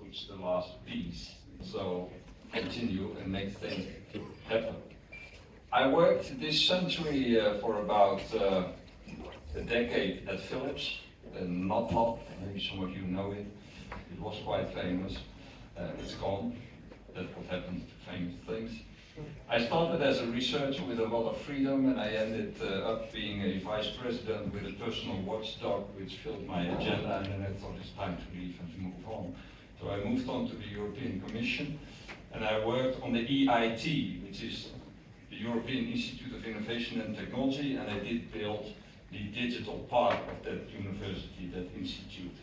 puts the last piece. So continue and make things happen. I worked this century for about a decade at Philips, not long, maybe some of you know it. It was quite famous. It's gone. That's what happens to famous things. I started as a researcher with a lot of freedom, and I ended up being a vice president with a personal watchdog, which filled my agenda, and then I thought it's time to leave and to move on. So I moved on to the European Commission, and I worked on the EIT, which is the European Institute of Innovation and Technology, and I did build the digital part of that university, that institute.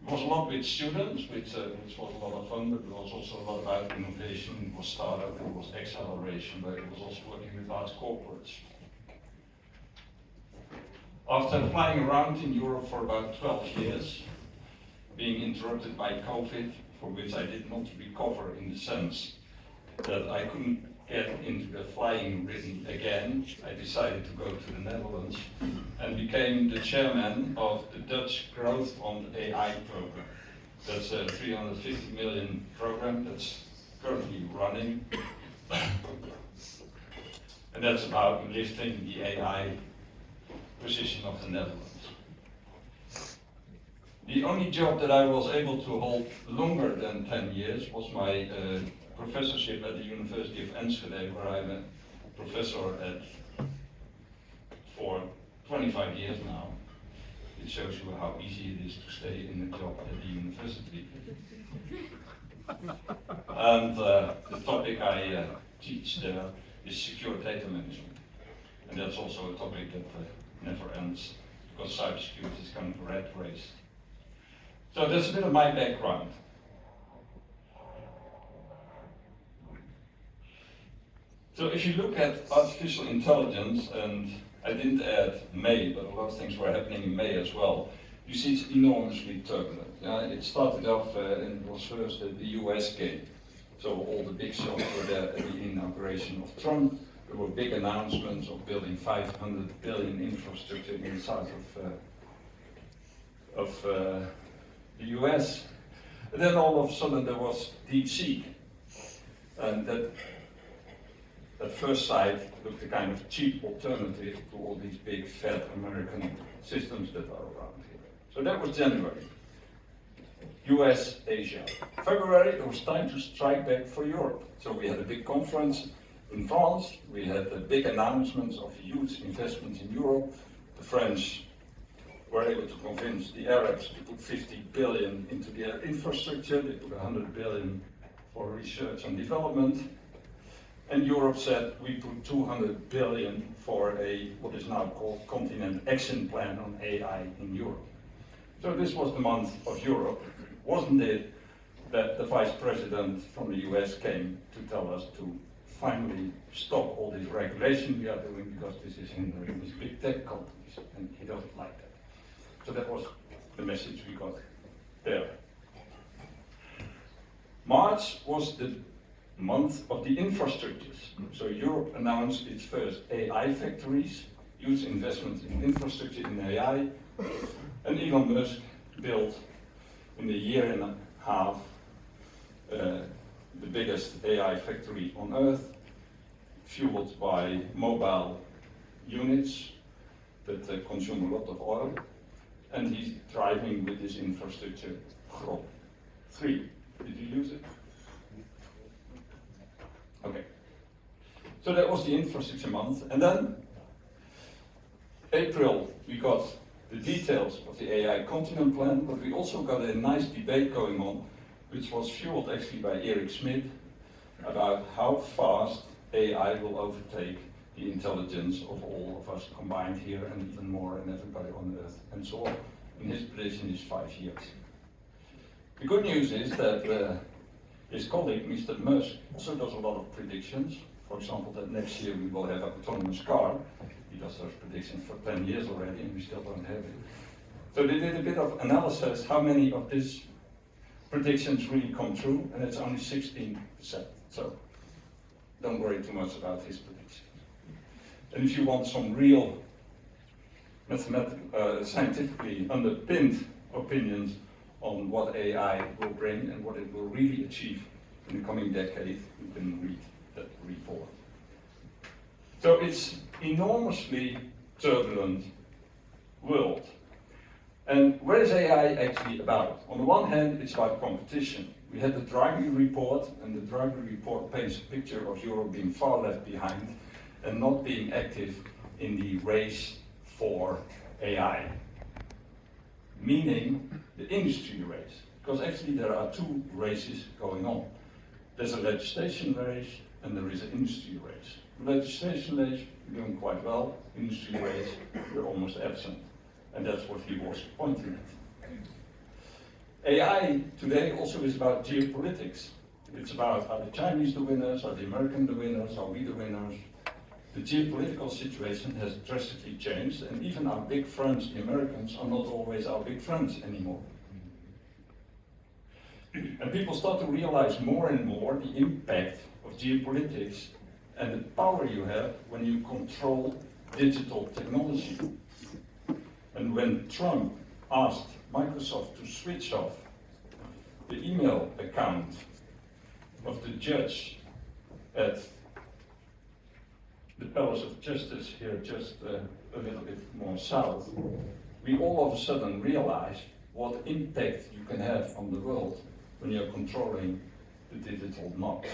It was a lot with students, which was a lot of fun, but it was also a lot about innovation. It was startup, it was acceleration, but it was also working with large corporates. After flying around in Europe for about 12 years, being interrupted by COVID, for which I did not recover in the sense that I couldn't get into the flying rhythm again, I decided to go to the Netherlands and became the chairman of the Dutch Growth on AI program. That's a 350 million program that's currently running. And that's about lifting the AI position of the Netherlands. The only job that I was able to hold longer than 10 years was my professorship at the University of Enschede, where I'm a professor at for 25 years now. It shows you how easy it is to stay in a job at the university. And the topic I teach there is secure data management. And that's also a topic that never ends, because cybersecurity is kind of a rat race. So that's a bit of my background. So if you look at artificial intelligence, and I didn't add May, but a lot of things were happening in May as well, you see it's enormously turbulent. It started off, and it was first the US game. So all the big shows were there at the inauguration of Trump. There were big announcements of building 500 billion infrastructure in the south of the US. And then all of a sudden there was DeepSeek. And that at first sight looked a kind of cheap alternative to all these big fat American systems that are around here. So that was January. US, Asia. February, it was time to strike back for Europe. So we had a big conference in France. We had the big announcements of huge investments in Europe. The French were able to convince the Arabs to put 50 billion into their infrastructure. They put 100 billion for research and development. And Europe said we put 200 billion for what is now called Continent Action Plan on AI in Europe. So this was the month of Europe. Wasn't it that the vice president from the US came to tell us to finally stop all this regulation we are doing, because this is hindering these big tech companies, and he doesn't like that. So that was the message we got there. March was the month of the infrastructures. So Europe announced its first AI factories, huge investments in infrastructure in AI, and Elon Musk built in a year and a half the biggest AI factory on earth, fueled by mobile units that consume a lot of oil, and he's driving with this infrastructure Grok 3. Did you use it? Okay. So that was the infrastructure month, and then April we got the details of the AI Continent Plan, but we also got a nice debate going on, which was fueled actually by Eric Schmidt, about how fast AI will overtake the intelligence of all of us combined here, and even more, and everybody on Earth, and so on. And his prediction is 5 years. The good news is that his colleague, Mr. Musk, also does a lot of predictions. For example, that next year we will have an autonomous car. He does those predictions for 10 years already, and we still don't have it. So they did a bit of analysis, how many of these predictions really come true, and it's only 16%. So don't worry too much about his predictions. And if you want some real mathematical, scientifically underpinned opinions on what AI will bring and what it will really achieve in the coming decade, you can read that report. So it's enormously turbulent world. And what is AI actually about? On the one hand, it's about competition. We had the Draghi report, and the Draghi report paints a picture of Europe being far left behind and not being active in the race for AI, meaning the industry race. Because actually there are two races going on. There's a legislation race and there is an industry race. The legislation race, we're doing quite well. Industry race, we're almost absent. And that's what he was pointing at. AI today also is about geopolitics. It's about are the Chinese the winners, are the Americans the winners, are we the winners? The geopolitical situation has drastically changed, and even our big friends, the Americans, are not always our big friends anymore. And people start to realize more and more the impact of geopolitics and the power you have when you control digital technology. And when Trump asked Microsoft to switch off the email account of the judge at the Palace of Justice here just a little bit more south, we all of a sudden realized what impact you can have on the world when you're controlling the digital knob.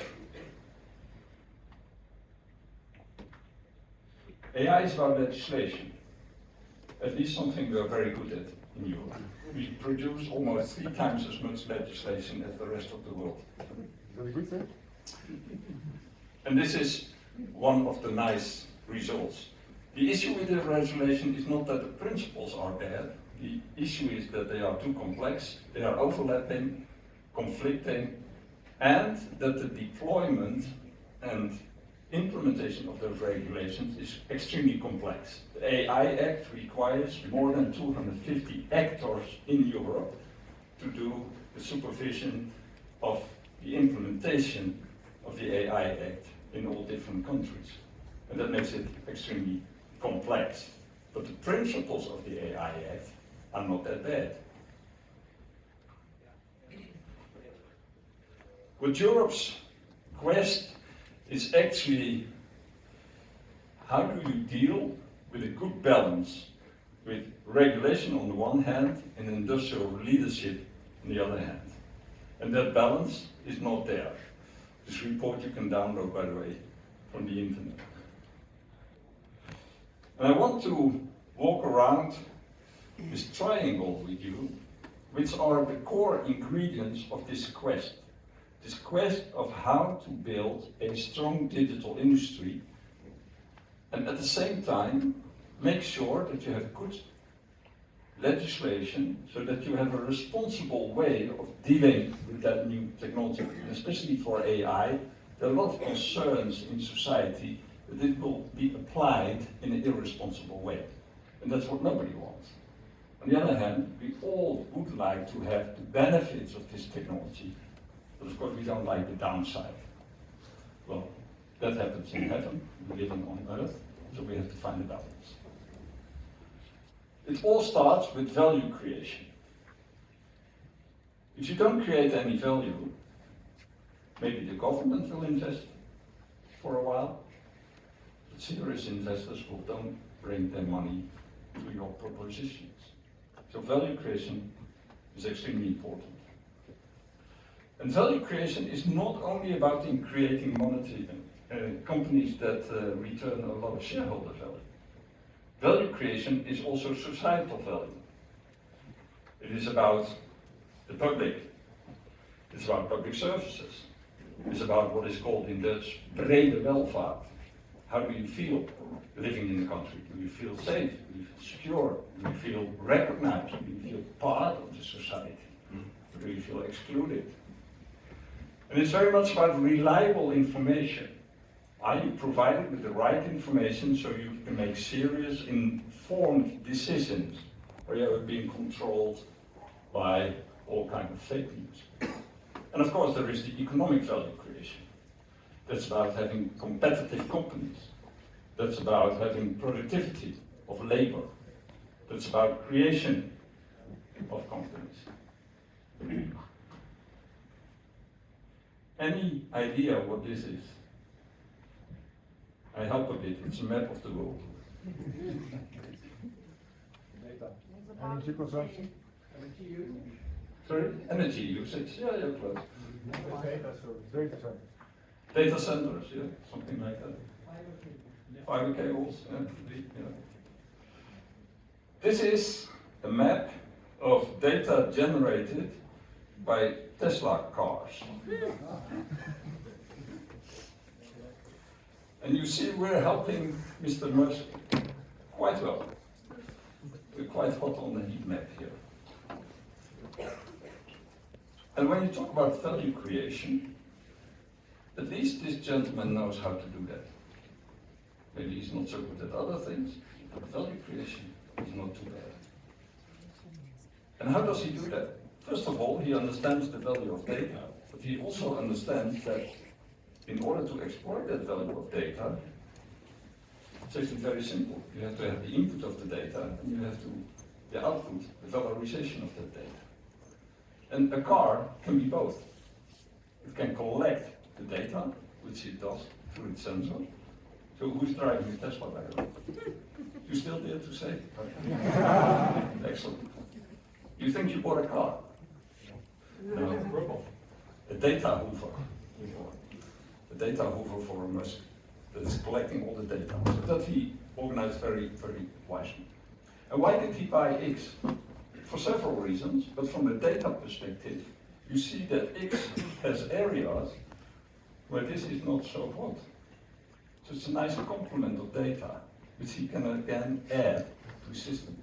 AI is about legislation, at least something we are very good at in Europe. We produce almost 3 times as much legislation as the rest of the world. Very good, sir. And this is one of the nice results. The issue with the legislation is not that the principles are bad. The issue is that they are too complex, they are overlapping, conflicting, and that the deployment and implementation of those regulations is extremely complex. The AI Act requires more than 250 actors in Europe to do the supervision of the implementation of the AI Act in all different countries. And that makes it extremely complex. But the principles of the AI Act are not that bad. What Europe's quest is actually how do you deal with a good balance with regulation on the one hand and industrial leadership on the other hand. And that balance is not there. This report you can download, by the way, from the internet. And I want to walk around this triangle with you, which are the core ingredients of this quest of how to build a strong digital industry, and at the same time make sure that you have good legislation so that you have a responsible way of dealing with that new technology. And especially for AI, there are a lot of concerns in society that it will be applied in an irresponsible way. And that's what nobody wants. On the other hand, we all would like to have the benefits of this technology, but of course we don't like the downside. Well, that happens in heaven, we live on earth, so we have to find a balance. It all starts with value creation. If you don't create any value, maybe the government will invest for a while, but serious investors will don't bring their money to your propositions. So value creation is extremely important. And value creation is not only about in creating monetary companies that return a lot of shareholder value. Value creation is also societal value. It is about the public. It's about public services. It's about what is called in Dutch brede welvaart. How do you feel living in the country? Do you feel safe? Do you feel secure? Do you feel recognized? Do you feel part of the society? Or do you feel excluded? And it's very much about reliable information. Are you provided with the right information so you can make serious, informed decisions? Or you are being controlled by all kinds of fake news? And of course there is the economic value creation. That's about having competitive companies. That's about having productivity of labor. That's about creation of companies. Any idea what this is? I help a bit, it's a map of the world. Data. Energy consumption. Energy usage. Sorry? Energy usage, yeah, close. Data service. Data center. Data centers, yeah, something like that. Fiber cables, yeah. This is a map of data generated by Tesla cars. And you see we're helping Mr. Musk quite well. We're quite hot on the heat map here. And when you talk about value creation, at least this gentleman knows how to do that. Maybe he's not so good at other things, but value creation is not too bad. And how does he do that? First of all, he understands the value of data, but he also understands that in order to exploit that value of data, it's actually very simple. You have to have the input of the data, and you have to the output, the valorization of that data. And a car can be both. It can collect the data, which it does through its sensor. So who's driving the Tesla, by the way? You still dare to say? Excellent. You think you bought a car? No. A data hoover. A data hoover for a Musk that is collecting all the data. So that he organized very, very wisely. And why did he buy X? For several reasons, but from a data perspective, you see that X has areas where this is not so hot. So it's a nice complement of data, which he can again add to his system.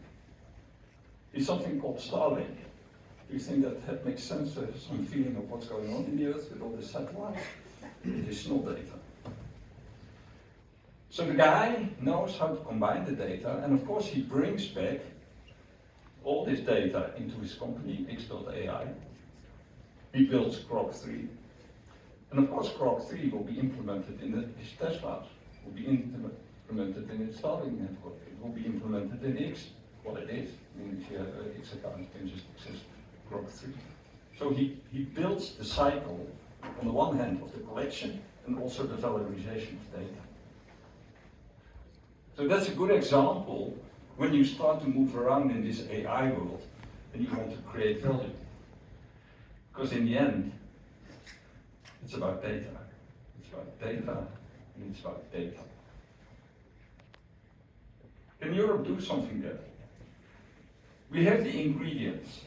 It's something called Starlink. Do you think that makes sense? There's some feeling of what's going on in the Earth with all the satellites, additional data. So the guy knows how to combine the data, and of course he brings back all this data into his company, X.AI. He builds Grok 3. And of course Grok 3 will be implemented in his Teslas, will be implemented in its Starlink network, it will be implemented in X, what it is. I mean, if you have an X account, you can just access Grok 3. So he builds the cycle, on the one hand, of the collection, and also the valorization of data. So that's a good example when you start to move around in this AI world and you want to create value. Because in the end, it's about data. It's about data, and it's about data. Can Europe do something there? We have the ingredients.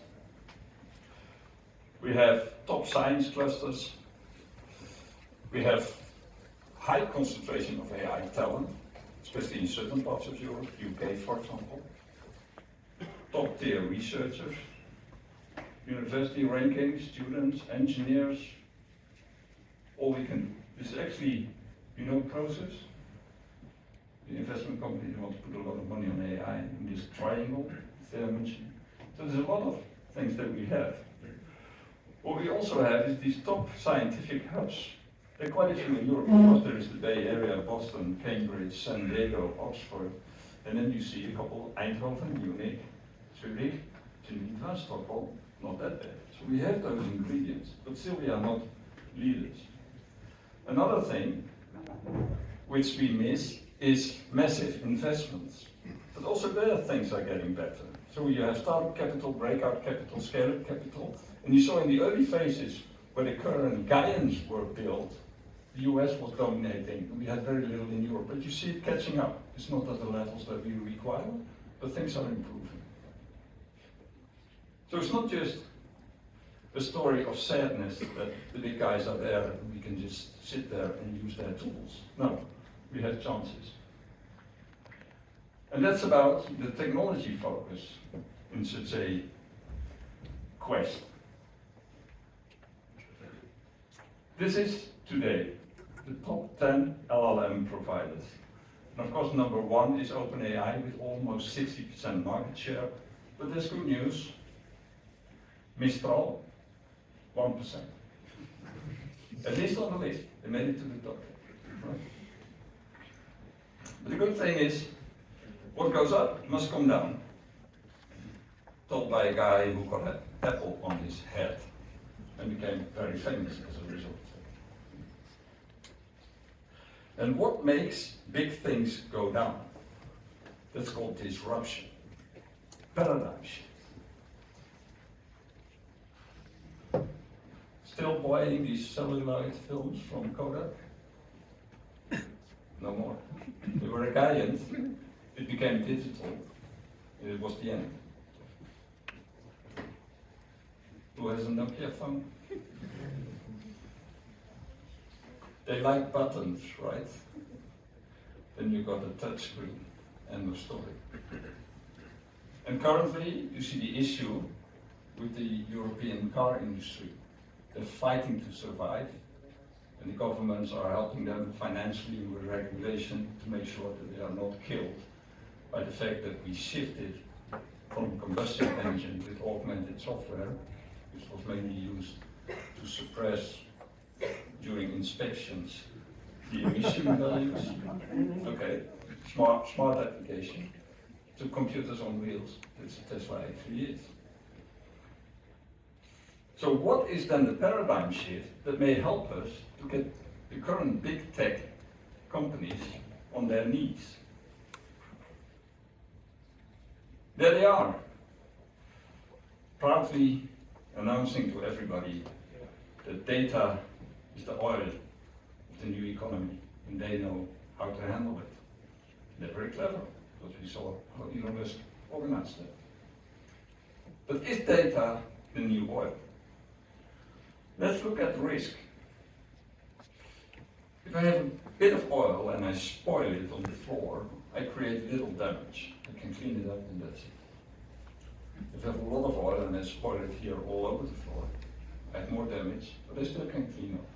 We have top science clusters. We have high concentration of AI talent, especially in certain parts of Europe, UK for example. Top tier researchers, university rankings, students, engineers, all we can do. This is actually, you know, process. The investment companies want to put a lot of money on AI in this triangle they're mentioning. So there's a lot of things that we have. What we also have is these top scientific hubs. There are quite a few in Europe. Of course, there is the Bay Area, Boston, Cambridge, San Diego, Oxford, and then you see a couple, Eindhoven, Munich, Zurich, Geneva, Stockholm, not that bad. So we have those ingredients, but still we are not leaders. Another thing which we miss is massive investments. But also there things are getting better. So you have startup capital, breakout capital, scale-up capital, and you saw in the early phases where the current giants were built, the US was dominating, and we had very little in Europe. But you see it catching up. It's not at the levels that we require, but things are improving. So it's not just a story of sadness that the big guys are there and we can just sit there and use their tools. No, we have chances. And that's about the technology focus in such a quest. This is today the top 10 LLM providers. And of course, number one is OpenAI with almost 60% market share. But there's good news. Mistral, 1%. At least on the list. They made it to the top. Right? But the good thing is, what goes up must come down. Told by a guy who got apple on his head and became very famous as a result. And what makes big things go down? That's called disruption. Paradigm shift. Still buying these celluloid films from Kodak? No more. They were a giant, it became digital, and it was the end. Who has a Nokia phone? They like buttons, right? Then you got a touch screen, end of story. And currently, you see the issue with the European car industry. They're fighting to survive, and the governments are helping them financially with regulation to make sure that they are not killed by the fact that we shifted from combustion engine with augmented software, which was mainly used to suppress during inspections the emission values. Okay, smart application, to computers on wheels. That's what it actually is. So what is then the paradigm shift that may help us to get the current big tech companies on their knees? There they are, proudly announcing to everybody that data is the oil of the new economy, and they know how to handle it. They're very clever, because we saw how Elon Musk organized it. But is data the new oil? Let's look at risk. If I have a bit of oil and I spoil it on the floor, I create little damage. I can clean it up and that's it. If I have a lot of oil and I spoil it here all over the floor, I have more damage, but I still can clean up.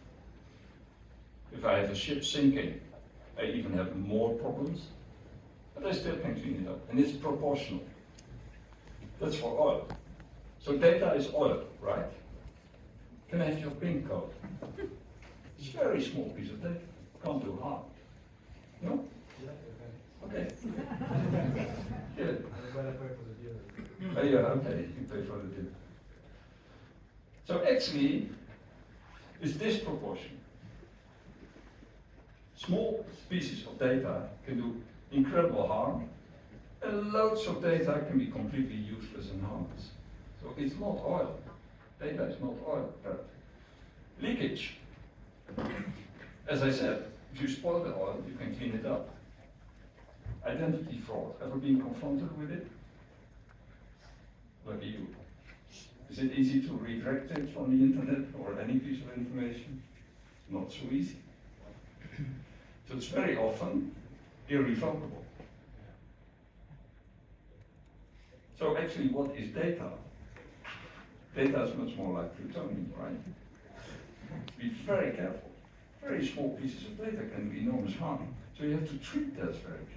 If I have a ship sinking, I even have more problems, but I still can clean it up. And it's proportional. That's for oil. So data is oil, right? Can I have your PIN code? It's a very small piece of data. Can't do harm. No? Okay. Good. Oh, yeah, okay, you pay for the dinner. So actually, it's disproportionate. Small pieces of data can do incredible harm, and loads of data can be completely useless and harmless. So it's not oil. Data is not oil. Leakage. As I said, if you spoil the oil, you can clean it up. Identity fraud. Ever been confronted with it? Lucky you. Is it easy to redirect it from the internet or any piece of information? Not so easy. So it's very often irrevocable. So actually, what is data? Data is much more like plutonium, right? Be very careful. Very small pieces of data can do enormous harm. So you have to treat that very carefully.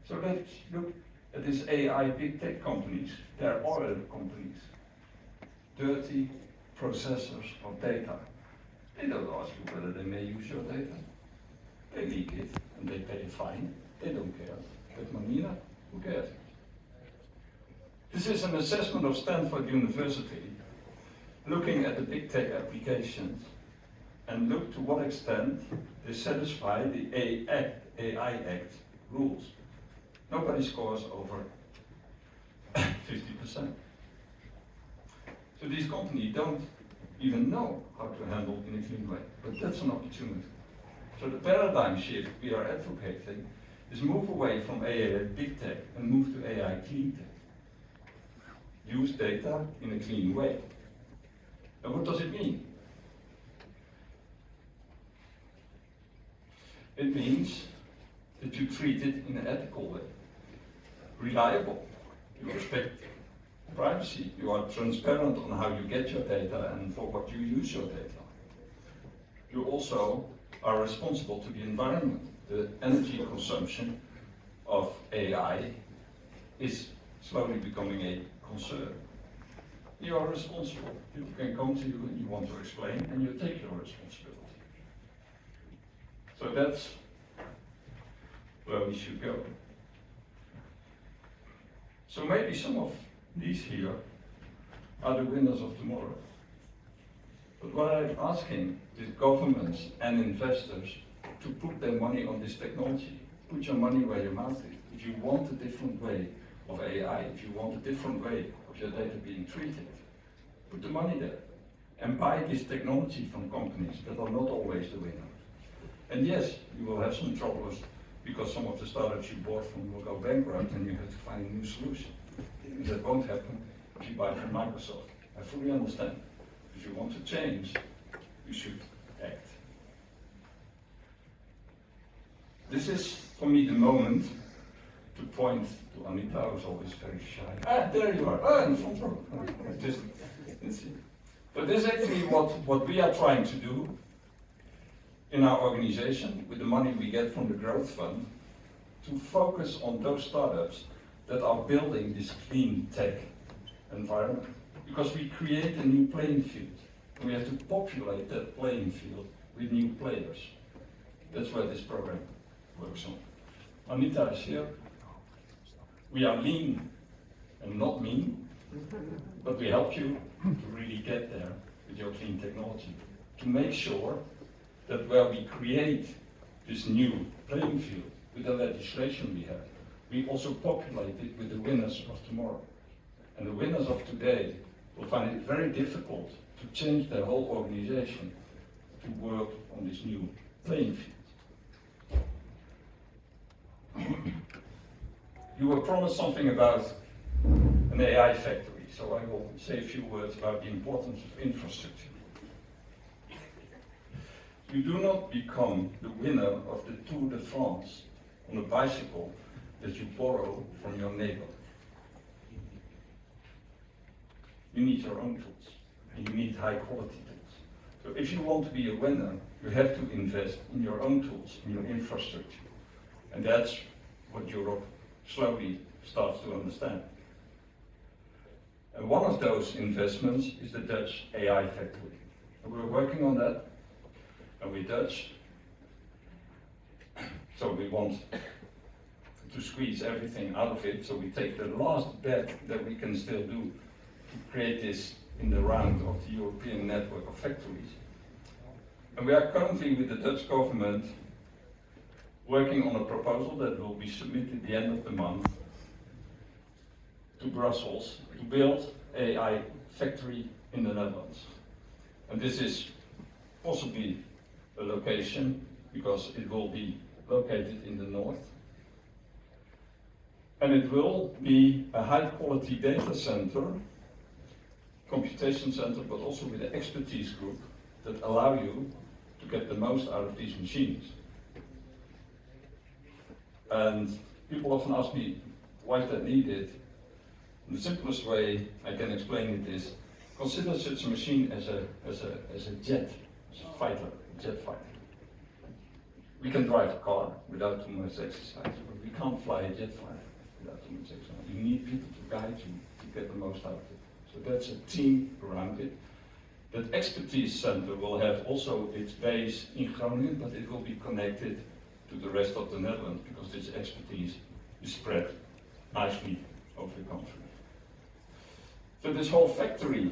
So let's look at these AI big tech companies. They're oil companies. Dirty processors of data. They don't ask you whether they may use your data. They leak it and they pay a fine. They don't care. But money, who cares? This is an assessment of Stanford University, looking at the big tech applications and look to what extent they satisfy the AI Act rules. Nobody scores over 50%. So these companies don't even know how to handle in a clean way, but that's an opportunity. So the paradigm shift we are advocating is move away from AI big tech and move to AI clean tech. Use data in a clean way. And what does it mean? It means that you treat it in an ethical way. Reliable. You respect privacy. You are transparent on how you get your data and for what you use your data. You also are responsible to the environment. The energy consumption of AI is slowly becoming a concern. You are responsible. People can come to you and you want to explain and you take your responsibility. So that's where we should go. So maybe some of these here, are the winners of tomorrow. But what I'm asking is governments and investors to put their money on this technology. Put your money where your mouth is. If you want a different way of AI, if you want a different way of your data being treated, put the money there. And buy this technology from companies that are not always the winner. And yes, you will have some troubles because some of the startups you bought from will go bankrupt and you have to find a new solution. And that won't happen if you buy from Microsoft. I fully understand. If you want to change, you should act. This is, for me, the moment to point to Anita, who's always very shy. Ah, there you are. Ah, in the front row. But this is actually what we are trying to do in our organization with the money we get from the growth fund, to focus on those startups that are building this clean tech environment. Because we create a new playing field. And we have to populate that playing field with new players. That's where this program works on. Anita is here. We are lean and not mean, but we help you to really get there with your clean technology. To make sure that where we create this new playing field with the legislation we have, we also populate it with the winners of tomorrow. And the winners of today will find it very difficult to change their whole organization to work on this new playing field. You were promised something about an AI factory, so I will say a few words about the importance of infrastructure. You do not become the winner of the Tour de France on a bicycle that you borrow from your neighbor. You need your own tools, and you need high quality tools. So if you want to be a winner, you have to invest in your own tools, in your infrastructure. And that's what Europe slowly starts to understand. And one of those investments is the Dutch AI factory. And we're working on that, and we're Dutch, so we want to squeeze everything out of it, so we take the last bet that we can still do to create this in the round of the European network of factories. And we are currently with the Dutch government working on a proposal that will be submitted at the end of the month to Brussels to build AI factory in the Netherlands. And this is possibly a location because it will be located in the north. And it will be a high quality data center, computation center, but also with an expertise group that allow you to get the most out of these machines. And people often ask me, why is that needed? And the simplest way I can explain it is, consider such a machine as a jet, as a fighter, a jet fighter. We can drive a car without too much exercise, but we can't fly a jet fighter without too much exercise. You need people to guide you to get the most out of it. So that's a team around it. That expertise center will have also its base in Groningen, but it will be connected to the rest of the Netherlands because this expertise is spread nicely over the country. So this whole factory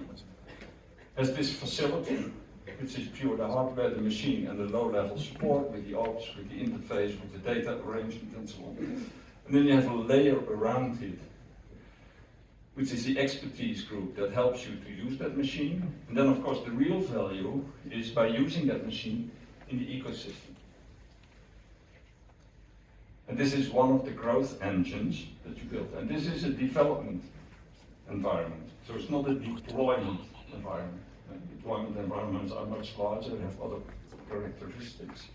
has this facility, which is pure the hardware, the machine, and the low-level support with the ops, with the interface, with the data arrangement, and so on. And then you have a layer around it, which is the expertise group that helps you to use that machine. And then, of course, the real value is by using that machine in the ecosystem. And this is one of the growth engines that you build. And this is a development environment. So it's not a deployment environment. Deployment environments are much larger, they have other characteristics.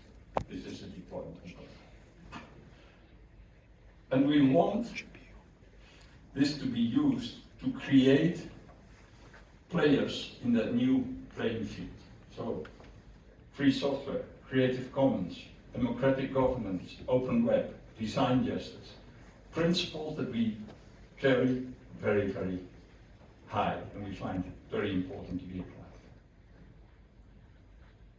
This is a deployment environment. And we want this to be used to create players in that new playing field. So free software, Creative Commons, democratic governance, open web, design justice, principles that we carry very, very high, and we find it very important to be applied.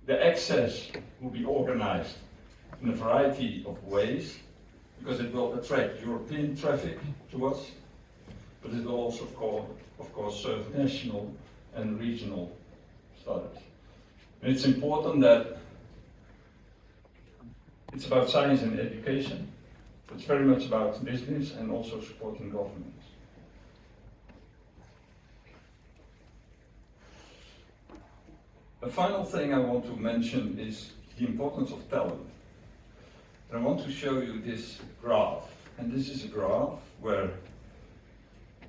The access will be organized in a variety of ways because it will attract European traffic to us. but it will also, of course, serve national and regional startups. And it's important that it's about science and education. It's very much about business and also supporting governments. The final thing I want to mention is the importance of talent. And I want to show you this graph. And this is a graph where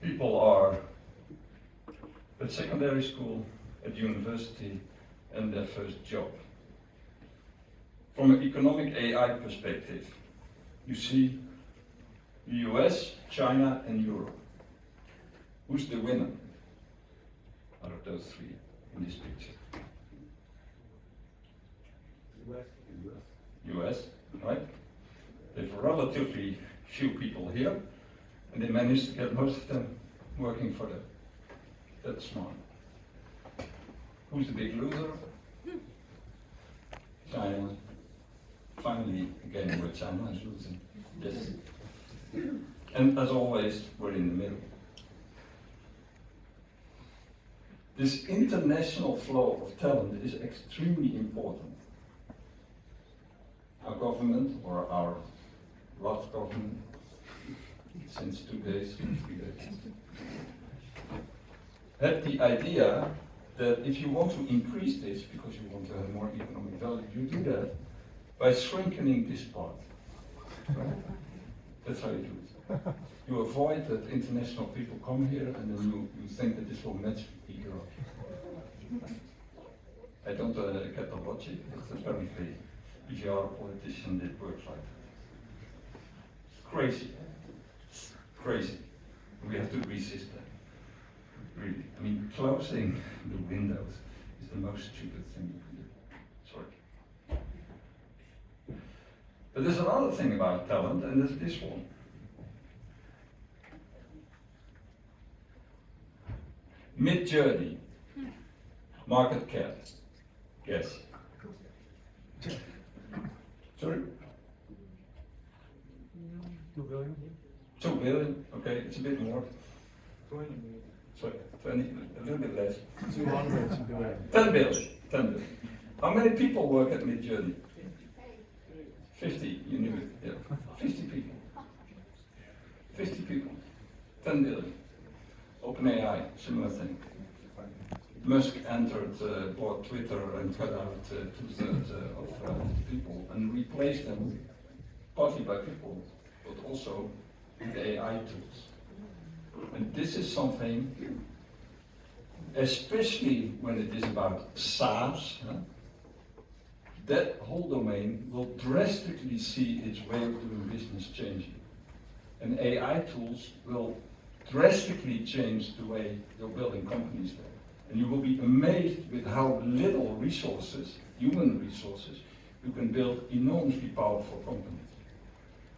people are at secondary school, at university, and their first job. From an economic AI perspective, you see the US, China, and Europe. Who's the winner out of those three in this picture? US, right? They have relatively few people here, and they managed to get most of them working for them. That's smart. Who's the big loser? China. Finally, again, where China is losing. Yes. And as always, we're in the middle. This international flow of talent is extremely important. Our government, or our last government, since 2 days, 3 days, had the idea that if you want to increase this, because you want to have more economic value, you do that by shrinking this part. Right? That's how you do it. You avoid that international people come here and then you think that this will magically grow. I don't get the logic, it's very clear. If you are a politician, it works like that. It's crazy. Crazy. We have to resist that. Really. I mean, closing the windows is the most stupid thing you can do. Sorry. But there's another thing about talent, and there's this one. Mid-Journey. Market cap. Yes. Sorry? 2 billion. 2 billion, okay, it's a bit more. 20. Sorry, 20, a little bit less. 200 billion. 10 billion, 10 billion. How many people work at Mid-Journey? 50, you knew it, yeah. 50 people. 50 people. 10 billion. OpenAI, similar thing. Musk entered, bought Twitter and cut out 2/3 of people and replaced them partly by people, but also with AI tools. And this is something, especially when it is about SaaS, that whole domain will drastically see its way of doing business changing. And AI tools will drastically change the way you're building companies there. And you will be amazed with how little resources, human resources, you can build enormously powerful companies.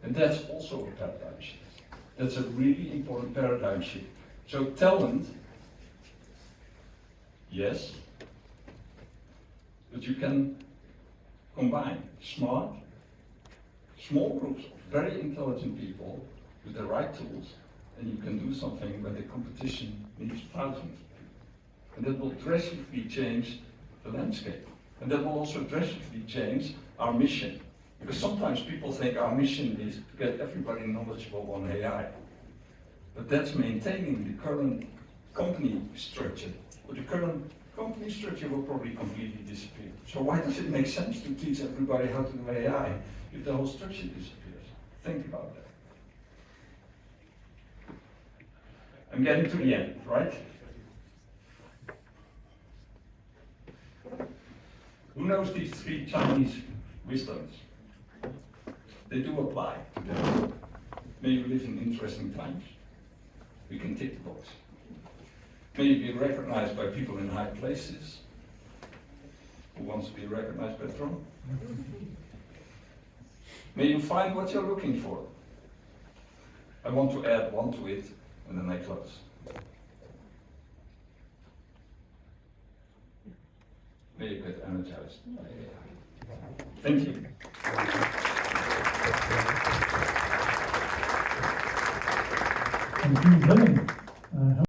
And that's also a paradigm shift. That's a really important paradigm shift. So talent, yes, but you can combine smart, small groups of very intelligent people with the right tools, and you can do something where the competition needs thousands. And that will drastically change the landscape. And that will also drastically change our mission. Because sometimes people think our mission is to get everybody knowledgeable on AI. But that's maintaining the current company structure. But the current company structure will probably completely disappear. So why does it make sense to teach everybody how to do AI if the whole structure disappears? Think about that. I'm getting to the end, right? Who knows these 3 Chinese wisdoms? They do apply today. May you live in interesting times. We can tick the box. May you be recognized by people in high places. Who wants to be recognized by Trump? May you find what you're looking for. I want to add one to it, and then I close. May you get energized. Thank you. Thank you, Willem.